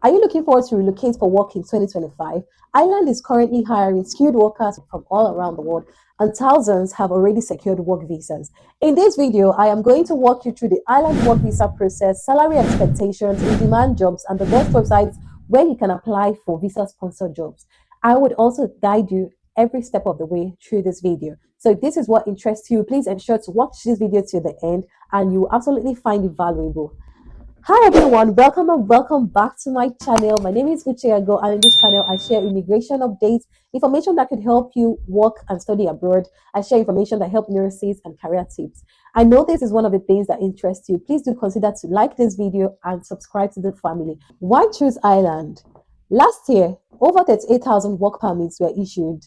Are you looking forward to relocate for work in 2025? Ireland is currently hiring skilled workers from all around the world, and thousands have already secured work visas. In this video, I am going to walk you through the Ireland work visa process, salary expectations, in demand jobs, and the best websites where you can apply for visa sponsored jobs. I would also guide you every step of the way through this video. So if this is what interests you, please ensure to watch this video to the end and you will absolutely find it valuable. Hi everyone, welcome and welcome back to my channel. My name is Ucheago, and in this channel I share immigration updates, information that could help you work and study abroad. I share information that help nurses and career tips. I know this is one of the things that interests you. Please do consider to like this video and subscribe to the family. Why choose Ireland? Last year, over 38,000 work permits were issued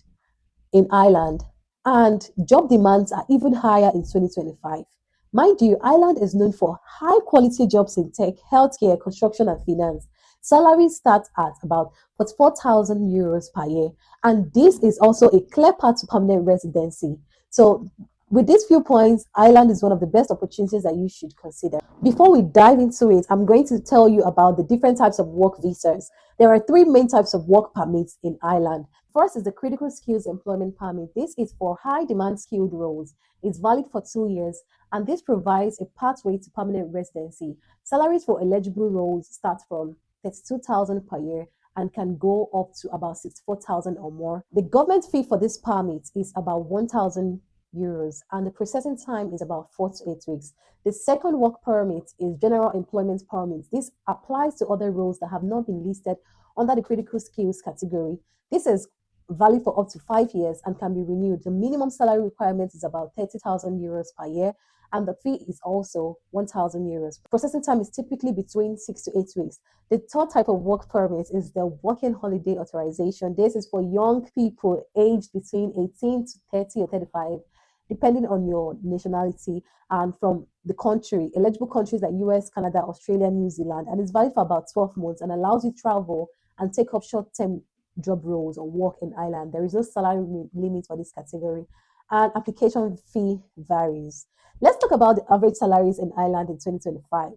in Ireland, and job demands are even higher in 2025. Mind you, Ireland is known for high quality jobs in tech, healthcare, construction, and finance. Salaries start at about 44,000 euros per year, and this is also a clear path to permanent residency. So, with these few points, Ireland is one of the best opportunities that you should consider. Before we dive into it, I'm going to tell you about the different types of work visas. There are three main types of work permits in Ireland. First is the critical skills employment permit. This is for high demand skilled roles. It's valid for 2 years, and this provides a pathway to permanent residency. Salaries for eligible roles start from 32,000 per year and can go up to about 64,000 or more. The government fee for this permit is about 1,000 euros, and the processing time is about 4 to 8 weeks. The second work permit is general employment permit. This applies to other roles that have not been listed under the critical skills category. This is valid for up to 5 years and can be renewed. The minimum salary requirement is about 30,000 euros per year, and the fee is also 1,000 euros. Processing time is typically between 6 to 8 weeks. The third type of work permit is the working holiday authorization. This is for young people aged between 18 to 30 or 35, depending on your nationality and from the country. Eligible countries like US, Canada, Australia, New Zealand, and it's valid for about 12 months and allows you to travel and take up short-term job roles or work in Ireland. There is no salary limit for this category, and application fee varies. Let's talk about the average salaries in Ireland in 2025.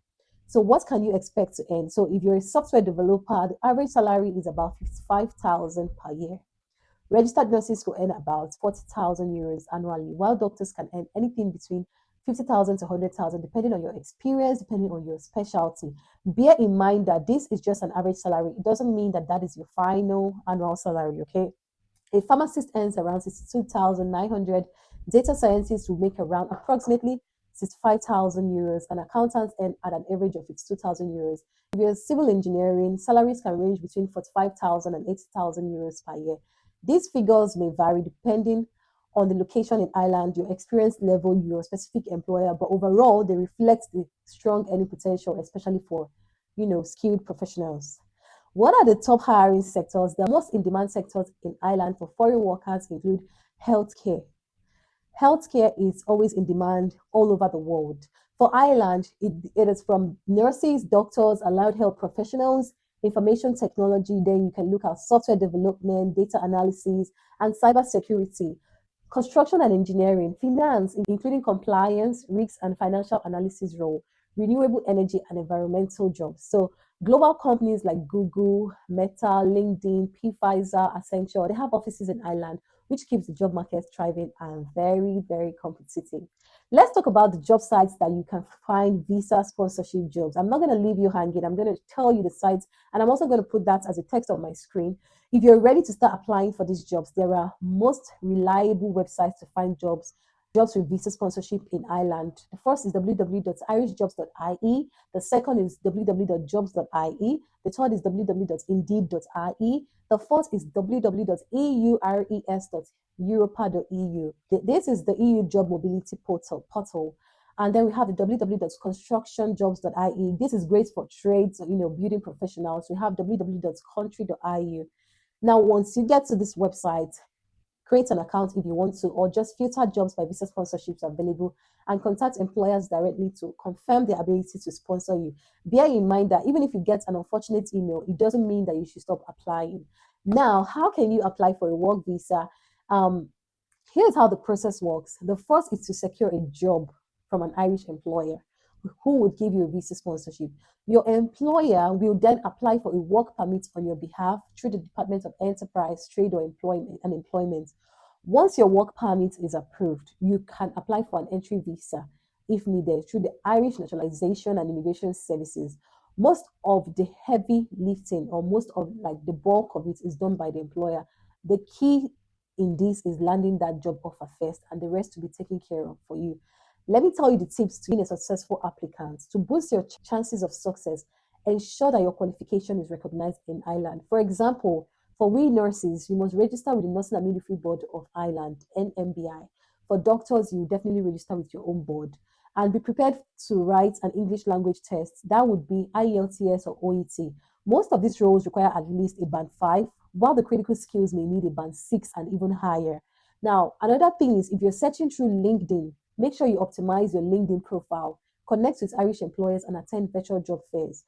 So, what can you expect to earn? So, if you're a software developer, the average salary is about 55,000 per year. Registered nurses will earn about 40,000 euros annually, while doctors can earn anything between 50,000 to 100,000, depending on your experience, depending on your specialty. Bear in mind that this is just an average salary. It doesn't mean that that is your final annual salary, okay? A pharmacist earns around 62,900. Data scientists will make around approximately 65,000 euros, and accountants earn at an average of 52,000 euros. If you're civil engineering, salaries can range between 45,000 and 80,000 euros per year. These figures may vary depending on the location in Ireland, your experience level, your specific employer, but overall, they reflect the strong earning potential, especially for, skilled professionals. What are the top hiring sectors? The most in-demand sectors in Ireland for foreign workers include healthcare. Healthcare is always in demand all over the world. For Ireland, it is from nurses, doctors, allied health professionals, information technology. Then you can look at software development, data analysis, and cybersecurity. Construction and engineering, finance, including compliance, risks, and financial analysis role, renewable energy, and environmental jobs. So global companies like Google, Meta, LinkedIn, Pfizer, Accenture, they have offices in Ireland, which keeps the job market thriving and very, very competitive. Let's talk about the job sites that you can find visa sponsorship jobs. I'm not going to leave you hanging. I'm going to tell you the sites, and I'm also going to put that as a text on my screen. If you're ready to start applying for these jobs, there are most reliable websites to find jobs with visa sponsorship in Ireland. The first is www.irishjobs.ie. The second is www.jobs.ie. The third is www.indeed.ie. The fourth is www.eures.europa.eu. This is the EU job mobility portal. And then we have the www.constructionjobs.ie. This is great for trades, building professionals. We have www.country.eu. Now, once you get to this website, create an account if you want to, or just filter jobs by visa sponsorships available and contact employers directly to confirm their ability to sponsor you. Bear in mind that even if you get an unfortunate email, it doesn't mean that you should stop applying. Now, how can you apply for a work visa? Here's how the process works. The first is to secure a job from an Irish employer. who would give you a visa sponsorship. Your employer will then apply for a work permit on your behalf through the Department of Enterprise, Trade or Employment and Employment. Once your work permit is approved, you can apply for an entry visa if needed through the Irish Naturalization and Immigration Services. Most of the heavy lifting or most of like the bulk of it is done by the employer. The key in this is landing that job offer first and the rest to be taken care of for you. Let me tell you the tips to being a successful applicant. To boost your chances of success, ensure that your qualification is recognized in Ireland. For example, for we nurses, you must register with the Nursing and Midwifery Board of Ireland, NMBI. For doctors, you definitely register with your own board. And be prepared to write an English language test. That would be IELTS or OET. Most of these roles require at least a band 5, while the critical skills may need a band 6 and even higher. Now, another thing is if you're searching through LinkedIn, make sure you optimize your LinkedIn profile, connect with Irish employers, and attend virtual job fairs.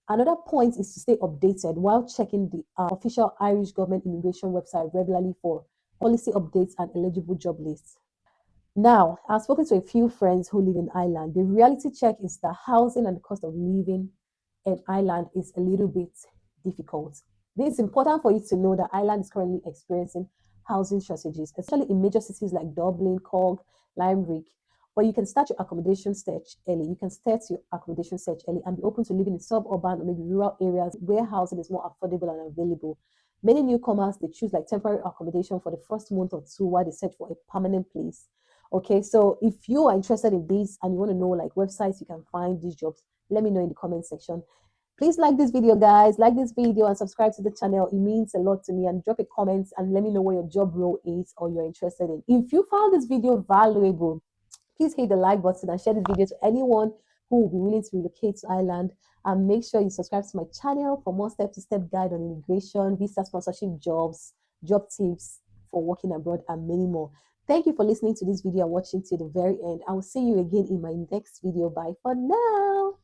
Another point is to stay updated while checking the official Irish government immigration website regularly for policy updates and eligible job lists. Now, I've spoken to a few friends who live in Ireland. The reality check is that housing and the cost of living in Ireland is a little bit difficult. It's important for you to know that Ireland is currently experiencing housing shortages, especially in major cities like Dublin, Cork, Limerick. But you can start your accommodation search early. You can start your accommodation search early and be open to living in suburban or maybe rural areas where housing is more affordable and available. Many newcomers they choose like temporary accommodation for the first month or two while they search for a permanent place. Okay, so if you are interested in this and you want to know like websites you can find these jobs, let me know in the comment section. Please like this video, guys. Like this video and subscribe to the channel. It means a lot to me. And drop a comment and let me know what your job role is or you're interested in. If you found this video valuable, please hit the like button and share this video to anyone who will be willing to relocate to Ireland. And make sure you subscribe to my channel for more step-to-step guide on immigration, visa sponsorship jobs, job tips for working abroad, and many more. Thank you for listening to this video and watching to the very end. I will see you again in my next video. Bye for now.